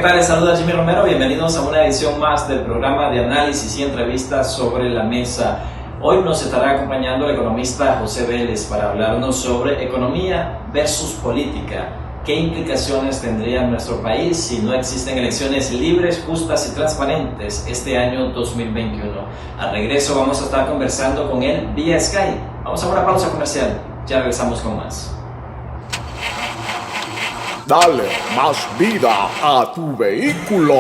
¿qué tal? Les saluda Jimmy Romero. Bienvenidos a una edición más del programa de análisis y entrevistas sobre la mesa. Hoy nos estará acompañando el economista José Vélez para hablarnos sobre economía versus política. ¿Qué implicaciones tendría en nuestro país si no existen elecciones libres, justas y transparentes este año 2021? Al regreso vamos a estar conversando con él vía Skype. Vamos a una pausa comercial. Ya regresamos con más. Dale más vida a tu vehículo.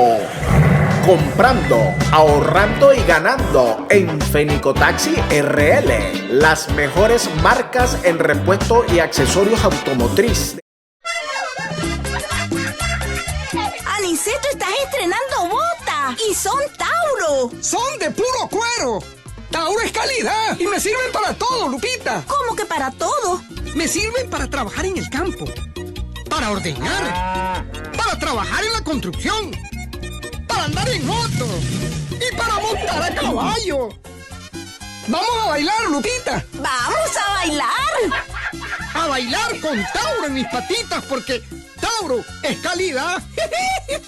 Comprando, ahorrando y ganando en Fenicotaxi RL. Las mejores marcas en repuesto y accesorios automotriz. Aniceto, estás estrenando botas y son Tauro. Son de puro cuero. Tauro es calidad y me sirven para todo, Lupita. ¿Cómo que para todo? Me sirven para trabajar en el campo, para ordeñar, para trabajar en la construcción, para andar en moto y para montar a caballo. ¡Vamos a bailar, Lupita! ¡Vamos a bailar! A bailar con Tauro en mis patitas porque Tauro es calidad. ¡Ay,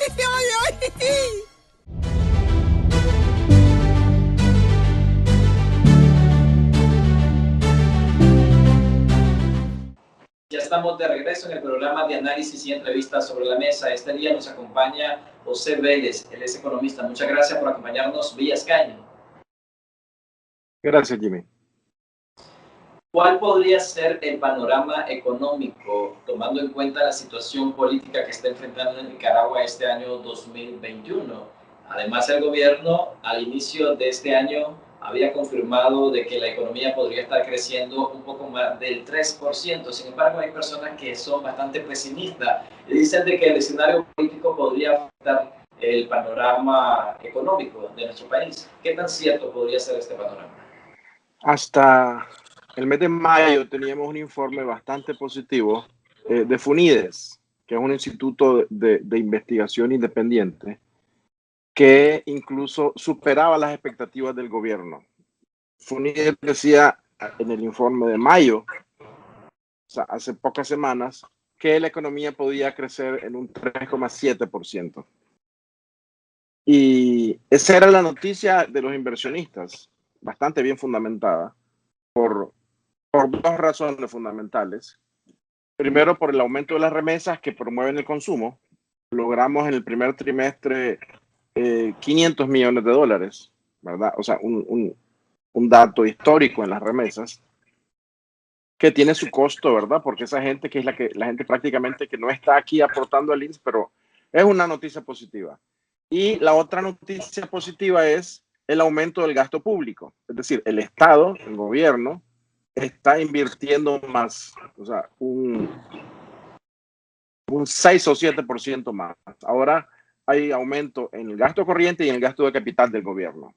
ay! Ya estamos de regreso en el programa de análisis y entrevistas sobre la mesa. Este día nos acompaña José Vélez, él es economista. Muchas gracias por acompañarnos vía Skype. Gracias, Jimmy. ¿Cuál podría ser el panorama económico, tomando en cuenta la situación política que está enfrentando en Nicaragua este año 2021? Además, el gobierno al inicio de este año había confirmado de que la economía podría estar creciendo un poco más del 3%. Sin embargo, hay personas que son bastante pesimistas y dicen de que el escenario político podría afectar el panorama económico de nuestro país. ¿Qué tan cierto podría ser este panorama? Hasta el mes de mayo teníamos un informe bastante positivo de FUNIDES, que es un instituto de investigación independiente, que incluso superaba las expectativas del gobierno. FUNIDES decía en el informe de mayo, o sea, hace pocas semanas, que la economía podía crecer en un 3,7%. Y esa era la noticia de los inversionistas, bastante bien fundamentada, por dos razones fundamentales. Primero, por el aumento de las remesas que promueven el consumo. Logramos en el primer trimestre 500 millones de dólares, ¿verdad? O sea, un dato histórico en las remesas, que tiene su costo, ¿verdad? Porque esa gente que es la gente prácticamente que no está aquí aportando al INSS, pero es una noticia positiva. Y la otra noticia positiva es el aumento del gasto público. Es decir, el Estado, el gobierno, está invirtiendo más, o sea, un 6 o 7% más. Ahora hay aumento en el gasto corriente y en el gasto de capital del gobierno.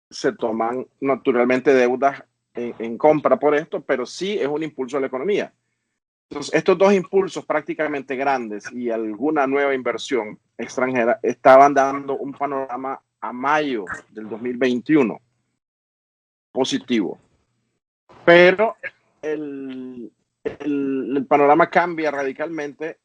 Se toman naturalmente deudas en compra por esto, pero sí es un impulso a la economía. Entonces, estos dos impulsos prácticamente grandes y alguna nueva inversión extranjera estaban dando un panorama a mayo del 2021 positivo. Pero el panorama cambia radicalmente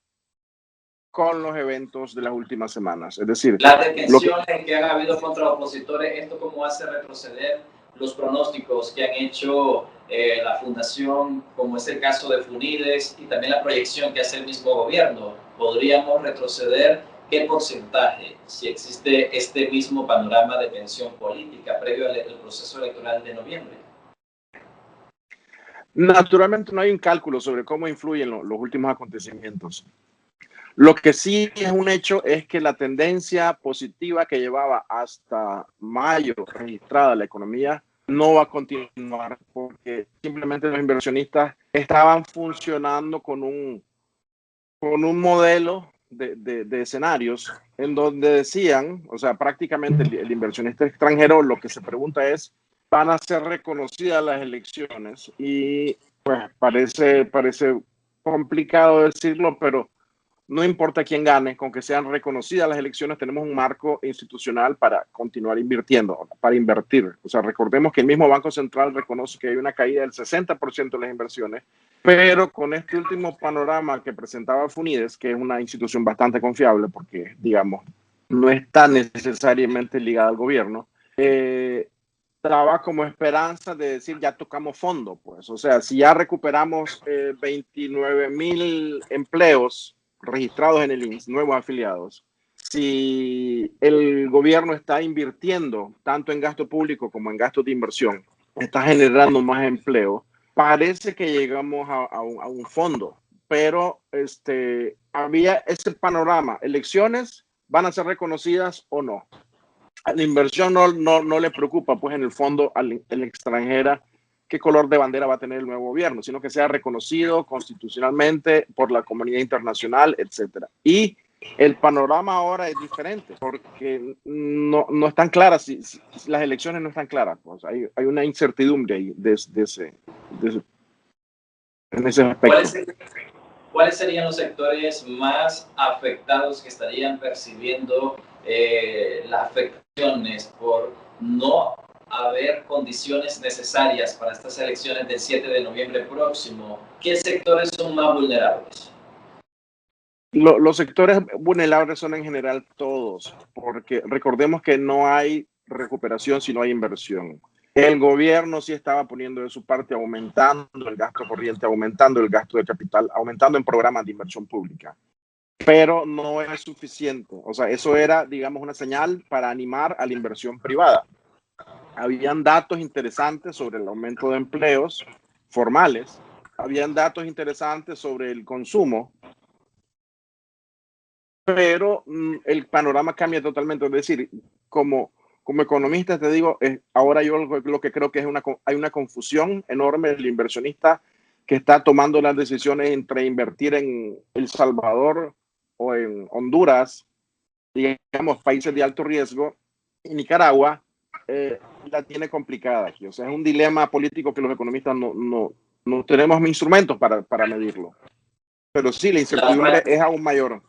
con los eventos de las últimas semanas. Es decir, las detenciones que han habido contra opositores, ¿esto cómo hace retroceder los pronósticos que han hecho la fundación, como es el caso de FUNIDES, y también la proyección que hace el mismo gobierno? ¿Podríamos retroceder qué porcentaje si existe este mismo panorama de tensión política previo al proceso electoral de noviembre? Naturalmente no hay un cálculo sobre cómo influyen los últimos acontecimientos. Lo que sí es un hecho es que la tendencia positiva que llevaba hasta mayo registrada la economía no va a continuar, porque simplemente los inversionistas estaban funcionando con un modelo de escenarios en donde decían, o sea, prácticamente el inversionista extranjero lo que se pregunta es, ¿van a ser reconocidas las elecciones? Y pues parece complicado decirlo, pero no importa quién gane, con que sean reconocidas las elecciones, tenemos un marco institucional para continuar invirtiendo, para invertir. O sea, recordemos que el mismo Banco Central reconoce que hay una caída del 60% de las inversiones, pero con este último panorama que presentaba Funides, que es una institución bastante confiable porque, digamos, no está necesariamente ligada al gobierno, daba como esperanza de decir ya tocamos fondo, pues. O sea, si ya recuperamos 29,000 empleos registrados en el INSS, nuevos afiliados, si el gobierno está invirtiendo tanto en gasto público como en gastos de inversión, está generando más empleo, parece que llegamos a un fondo, pero había ese panorama, elecciones van a ser reconocidas o no. A la inversión no le preocupa, pues en el fondo a la extranjera qué color de bandera va a tener el nuevo gobierno, sino que sea reconocido constitucionalmente por la comunidad internacional, etcétera. Y el panorama ahora es diferente porque no están claras, si las elecciones no están claras, pues hay una incertidumbre ahí en ese aspecto. ¿Cuáles serían los sectores más afectados que estarían percibiendo las afectaciones por no haber condiciones necesarias para estas elecciones del 7 de noviembre próximo? ¿Qué sectores son más vulnerables? Los sectores vulnerables son en general todos, porque recordemos que no hay recuperación si no hay inversión. El gobierno sí estaba poniendo de su parte, aumentando el gasto corriente, aumentando el gasto de capital, aumentando en programas de inversión pública, pero no es suficiente. O sea, eso era, digamos, una señal para animar a la inversión privada. Habían datos interesantes sobre el aumento de empleos formales, habían datos interesantes sobre el consumo, pero el panorama cambia totalmente. Es decir, como economista te digo, ahora yo lo que creo que hay una confusión enorme del inversionista que está tomando las decisiones entre invertir en El Salvador o en Honduras, digamos, países de alto riesgo, y Nicaragua la tiene complicada aquí. O sea, es un dilema político que los economistas no tenemos instrumentos para medirlo. Pero sí, la incertidumbre es aún mayor.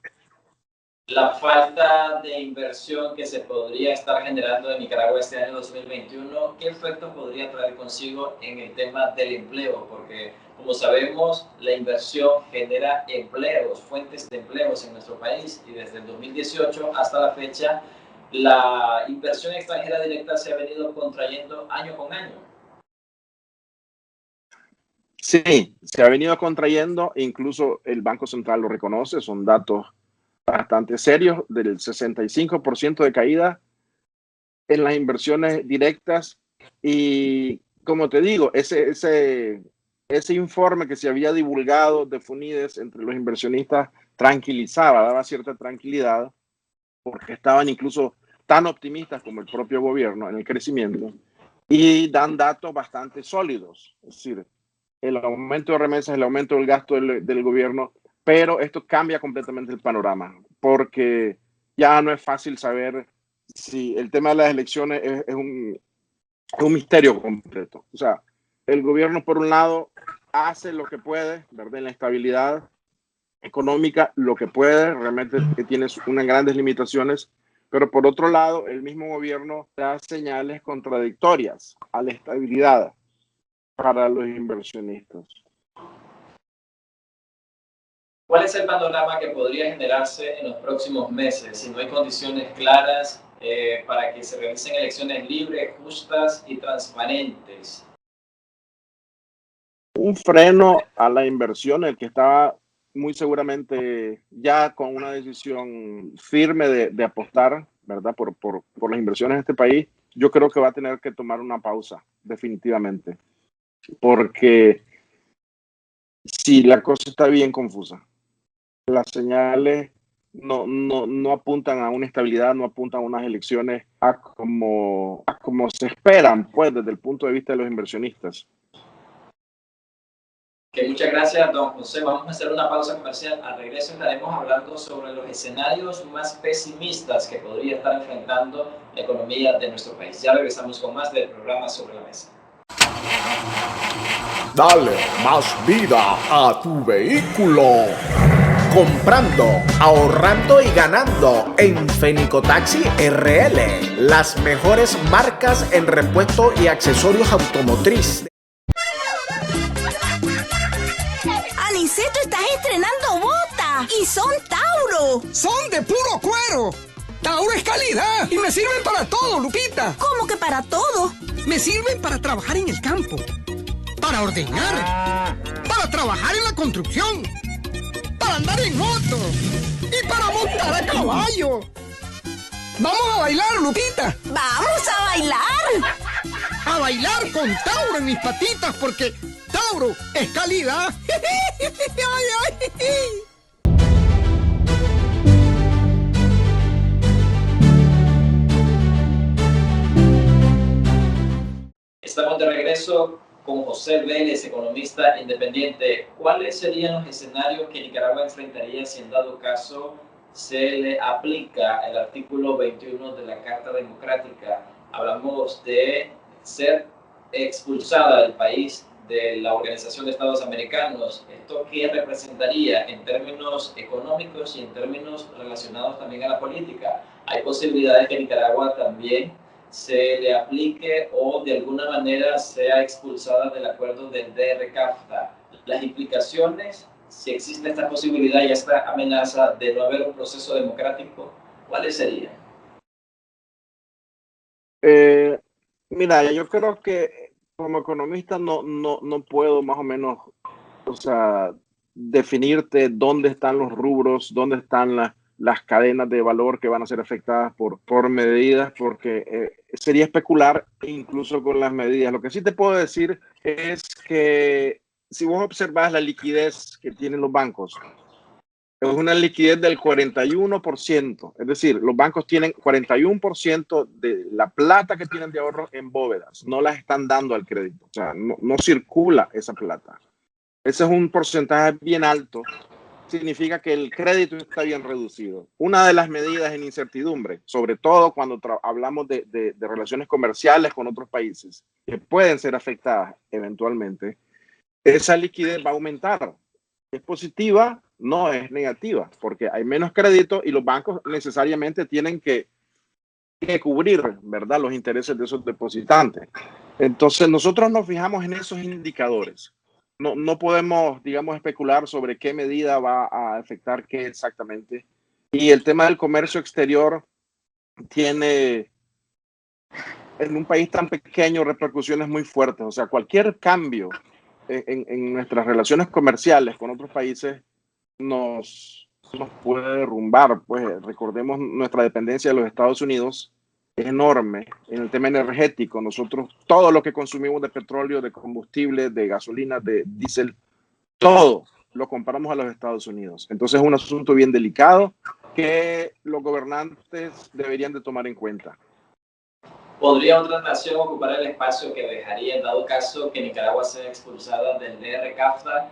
La falta de inversión que se podría estar generando en Nicaragua este año 2021, ¿qué efectos podría traer consigo en el tema del empleo? Porque, como sabemos, la inversión genera empleos, fuentes de empleos en nuestro país, y desde el 2018 hasta la fecha, la inversión extranjera directa se ha venido contrayendo año con año. Sí, se ha venido contrayendo, incluso el Banco Central lo reconoce, son datos bastante serios, del 65% de caída en las inversiones directas. Y como te digo, ese informe que se había divulgado de Funides entre los inversionistas tranquilizaba, daba cierta tranquilidad, porque estaban incluso tan optimistas como el propio gobierno en el crecimiento, y dan datos bastante sólidos. Es decir, el aumento de remesas, el aumento del gasto del gobierno, pero esto cambia completamente el panorama, porque ya no es fácil saber si el tema de las elecciones es un misterio completo. O sea, el gobierno, por un lado, hace lo que puede, ¿verdad? En la estabilidad económica, lo que puede, realmente tiene unas grandes limitaciones, pero por otro lado, el mismo gobierno da señales contradictorias a la estabilidad para los inversionistas. ¿Cuál es el panorama que podría generarse en los próximos meses si no hay condiciones claras para que se realicen elecciones libres, justas y transparentes? Un freno a la inversión, el que estaba muy seguramente ya con una decisión firme de apostar, ¿verdad? Por las inversiones en este país, yo creo que va a tener que tomar una pausa, definitivamente. Porque si la cosa está bien confusa, las señales no apuntan a una estabilidad, no apuntan a unas elecciones a como se esperan, pues, desde el punto de vista de los inversionistas. Okay, muchas gracias, don José. Vamos a hacer una pausa comercial. Al regreso estaremos hablando sobre los escenarios más pesimistas que podría estar enfrentando la economía de nuestro país. Ya regresamos con más del programa Sobre la Mesa. Dale más vida a tu vehículo Comprando, ahorrando y ganando en Fenicotaxi RL. Las mejores marcas en repuesto y accesorios automotriz. Aniceto, estás estrenando botas y son Tauro. Son de puro cuero. Tauro es calidad y me sirven para todo, Lupita. ¿Cómo que para todo? Me sirven para trabajar en el campo, para ordeñar, para trabajar en la construcción, para andar en moto y para montar a caballo. ¡Vamos a bailar, Lupita! ¡Vamos a bailar! A bailar con Tauro en mis patitas porque Tauro es calidad. ¡Ay, ay! Estamos de regreso con José Vélez, economista independiente. ¿Cuáles serían los escenarios que Nicaragua enfrentaría si en dado caso se le aplica el artículo 21 de la Carta Democrática? Hablamos de ser expulsada del país de la Organización de Estados Americanos. ¿Esto qué representaría en términos económicos y en términos relacionados también a la política? ¿Hay posibilidades que Nicaragua también se le aplique o de alguna manera sea expulsada del acuerdo del DR-CAFTA? Las implicaciones, si existe esta posibilidad y esta amenaza de no haber un proceso democrático, ¿cuáles serían? Mira, yo creo que como economista no puedo más o menos, o sea, definirte dónde están los rubros, dónde están las cadenas de valor que van a ser afectadas por medidas, porque sería especular incluso con las medidas. Lo que sí te puedo decir es que si vos observas la liquidez que tienen los bancos, es una liquidez del 41%, es decir, los bancos tienen 41% de la plata que tienen de ahorro en bóvedas, no las están dando al crédito, o sea, no circula esa plata. Ese es un porcentaje bien alto. Significa que el crédito está bien reducido. Una de las medidas en incertidumbre, sobre todo cuando hablamos de relaciones comerciales con otros países que pueden ser afectadas eventualmente, esa liquidez va a aumentar. ¿Es positiva? No, es negativa, porque hay menos crédito y los bancos necesariamente tienen que cubrir, ¿verdad?, los intereses de esos depositantes. Entonces nosotros nos fijamos en esos indicadores. No podemos, digamos, especular sobre qué medida va a afectar qué exactamente. Y el tema del comercio exterior tiene, en un país tan pequeño, repercusiones muy fuertes. O sea, cualquier cambio en nuestras relaciones comerciales con otros países nos puede derrumbar. Pues recordemos nuestra dependencia de los Estados Unidos. Es enorme en el tema energético. Nosotros todo lo que consumimos de petróleo, de combustible, de gasolina, de diésel, todo lo compramos a los Estados Unidos. Entonces es un asunto bien delicado que los gobernantes deberían de tomar en cuenta. ¿Podría otra nación ocupar el espacio que dejaría en dado caso que Nicaragua sea expulsada del DR-CAFTA?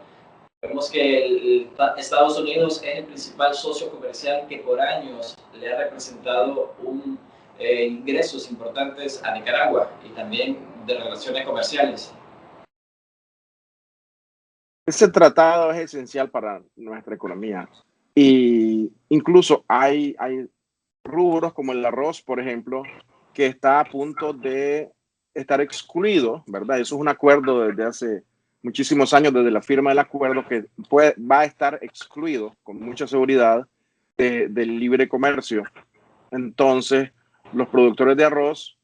Vemos que Estados Unidos es el principal socio comercial que por años le ha representado ingresos importantes a Nicaragua y también de relaciones comerciales. Ese tratado es esencial para nuestra economía y incluso hay rubros como el arroz, por ejemplo, que está a punto de estar excluido, ¿verdad? Eso es un acuerdo desde hace muchísimos años, desde la firma del acuerdo, que va a estar excluido con mucha seguridad del libre comercio. Entonces, los productores de arroz,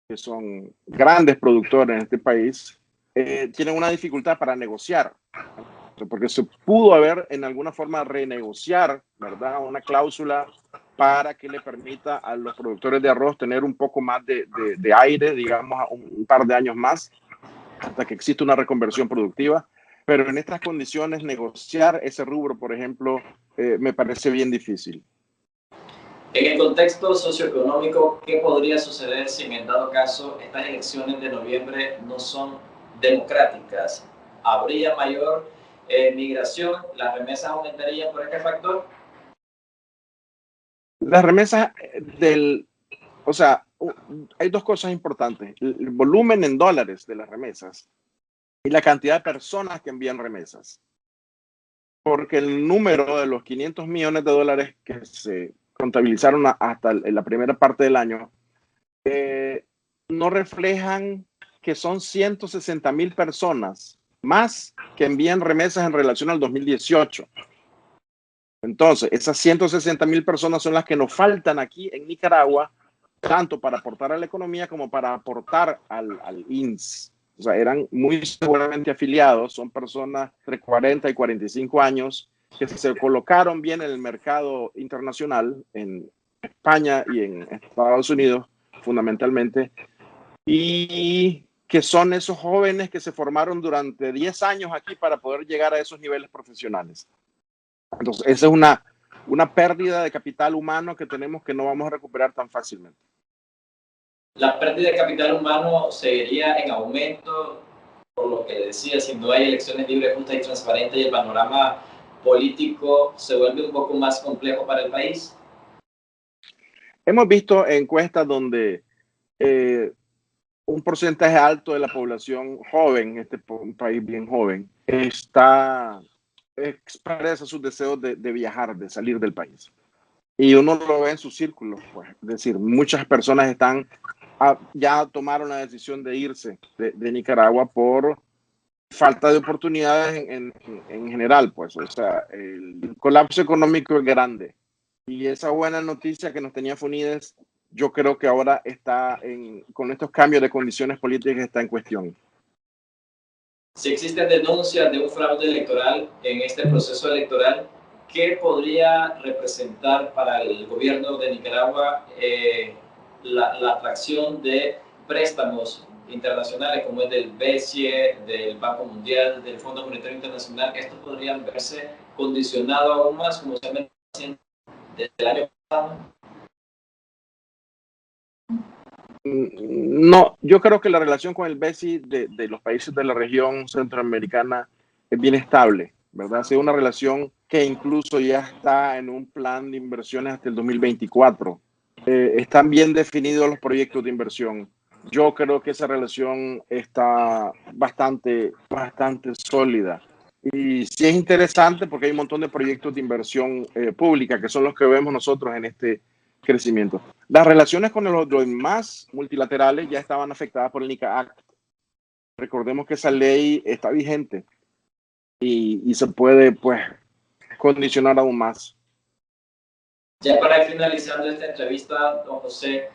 que son grandes productores en este país, tienen una dificultad para negociar, porque se pudo haber en alguna forma renegociar, ¿verdad?, una cláusula para que le permita a los productores de arroz tener un poco más de aire, digamos, un par de años más, hasta que exista una reconversión productiva. Pero en estas condiciones, negociar ese rubro, por ejemplo, me parece bien difícil. En el contexto socioeconómico, ¿qué podría suceder si en dado caso estas elecciones de noviembre no son democráticas? ¿Habría mayor migración? ¿Las remesas aumentarían por este factor? Las remesas o sea, hay dos cosas importantes: el volumen en dólares de las remesas y la cantidad de personas que envían remesas. porque el número de los 500 millones de dólares que se contabilizaron hasta la primera parte del año no reflejan que son 160,000 personas más que envían remesas en relación al 2018. Entonces, esas 160,000 personas son las que nos faltan aquí en Nicaragua, tanto para aportar a la economía como para aportar al INS. O sea, eran muy seguramente afiliados, son personas entre 40 y 45 años que se colocaron bien en el mercado internacional, en España y en Estados Unidos fundamentalmente, y que son esos jóvenes que se formaron durante 10 años aquí para poder llegar a esos niveles profesionales. Entonces, esa es una pérdida de capital humano que tenemos que no vamos a recuperar tan fácilmente. La pérdida de capital humano seguiría en aumento, por lo que decía, si no hay elecciones libres, justas y transparentes y el panorama político se vuelve un poco más complejo para el país. Hemos visto encuestas donde un porcentaje alto de la población joven, un país bien joven, expresa sus deseos de viajar, de salir del país. Y uno lo ve en sus círculos, pues. Es decir, muchas personas ya tomaron la decisión de irse de Nicaragua por falta de oportunidades en general, pues. O sea, el colapso económico es grande. Y esa buena noticia que nos tenía Funides, yo creo que ahora con estos cambios de condiciones políticas está en cuestión. Si existen denuncias de un fraude electoral en este proceso electoral, ¿qué podría representar para el gobierno de Nicaragua la atracción de préstamos internacionales como es del BCE, del Banco Mundial, del Fondo Monetario Internacional? ¿Estos podrían verse condicionados aún más, como se ha haciendo desde el año pasado? No, yo creo que la relación con el BCE de los países de la región centroamericana es bien estable, ¿verdad? Es una relación que incluso ya está en un plan de inversiones hasta el 2024. Están bien definidos los proyectos de inversión. Yo creo que esa relación está bastante sólida. Y sí es interesante porque hay un montón de proyectos de inversión pública que son los que vemos nosotros en este crecimiento. Las relaciones con los demás multilaterales ya estaban afectadas por el NICA Act. Recordemos que esa ley está vigente y se puede, pues, condicionar aún más. Ya para ir finalizando esta entrevista, don José,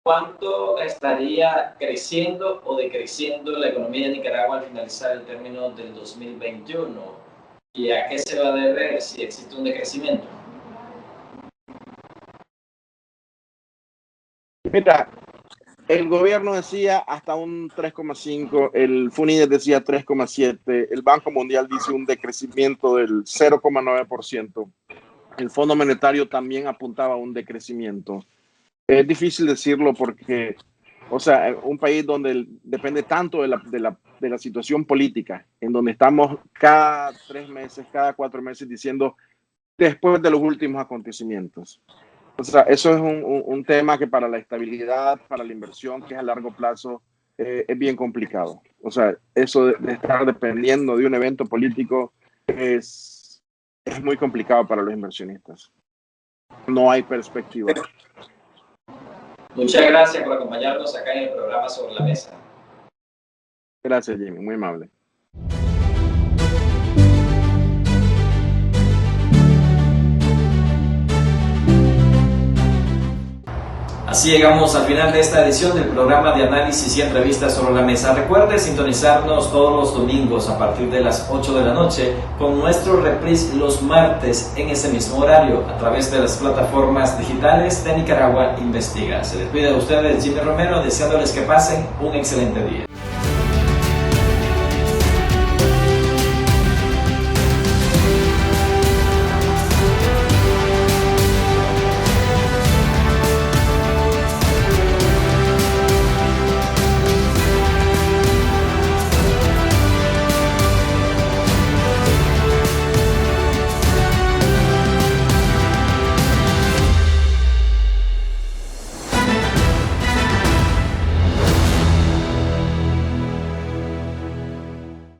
¿cuánto estaría creciendo o decreciendo la economía de Nicaragua al finalizar el término del 2021? ¿Y a qué se va a deber si existe un decrecimiento? Mira, el gobierno decía hasta un 3,5, el Funides decía 3,7, el Banco Mundial dice un decrecimiento del 0,9%. El Fondo Monetario también apuntaba a un decrecimiento. Es difícil decirlo porque, o sea, un país donde depende tanto de la situación política, en donde estamos cada 3 meses, cada 4 meses diciendo después de los últimos acontecimientos. O sea, eso es un tema que para la estabilidad, para la inversión, que es a largo plazo, es bien complicado. O sea, eso de estar dependiendo de un evento político es muy complicado para los inversionistas. No hay perspectiva. Muchas gracias por acompañarnos acá en el programa Sobre la Mesa. Gracias, Jimmy. Muy amable. Así llegamos al final de esta edición del programa de análisis y entrevistas sobre la mesa. Recuerde sintonizarnos todos los domingos a partir de las 8 de la noche con nuestro reprise los martes en ese mismo horario a través de las plataformas digitales de Nicaragua Investiga. Se despide de ustedes Jimmy Romero deseándoles que pasen un excelente día.